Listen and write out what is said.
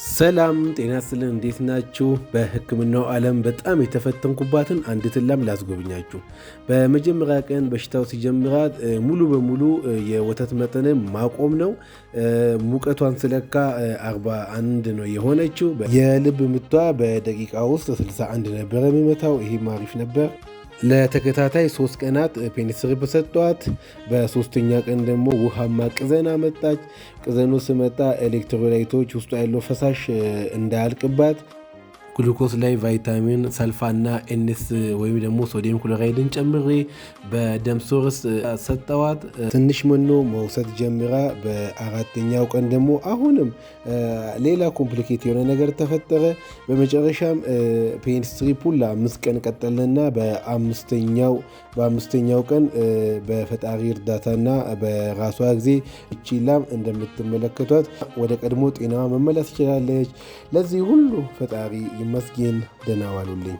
ሰላም ጤና ይስጥልን። እንዴት ናችሁ? በሕክምናው ዓለም በጣም የተፈተንኩባትን አንዲትን ላም ላስጎብኛችሁ። በመጀመሪያ ቀን በሽታው ሲጀምራት ሙሉ በሙሉ የወተት መጠን ማቆም ነው። ሙቀቷን ስለካ 41 ነው የሆነችው። የልብ ምቷ በደቂቃ ውስጥ 61 ነበረ የሚመታው። ይሄም አሪፍ ነበር። ለተከታታይ 3 ቀናት ፔኒስሪፕ ሰጧት። በሶስተኛ ቀን ደግሞ ውሃማ ቅዘን አመጣች። ቅዘኑ ስመጣ ኤሌክትሮላይቶች ውስጡ ያለው ፈሳሽ እንዳያልቅባት ግሉኮስ ላይ ቫይታሚን ሰልፋና ኤንስ ወይም ደግሞ ሶዲየም ክሎራይድን ጨምሬ በደም ሶርስ ሰጠዋት። ትንሽ መኖ መውሰድ ጀምራ በአራተኛው ቀን ደግሞ አሁንም ሌላ ኮምፕሊኬት የሆነ ነገር ተፈጠረ። በመጨረሻም ፔኒስትሪፑን ለ5 ቀን ቀጠልንና በአምስተኛው ቀን በፈጣሪ እርዳታና በራሷ ጊዜ እቺ ላም እንደምትመለከቷት ወደ ቀድሞ ጤናዋ መመለስ ትችላለች። ለዚህ ሁሉ ፈጣሪ ይመስገን። ደህና ዋሉልኝ።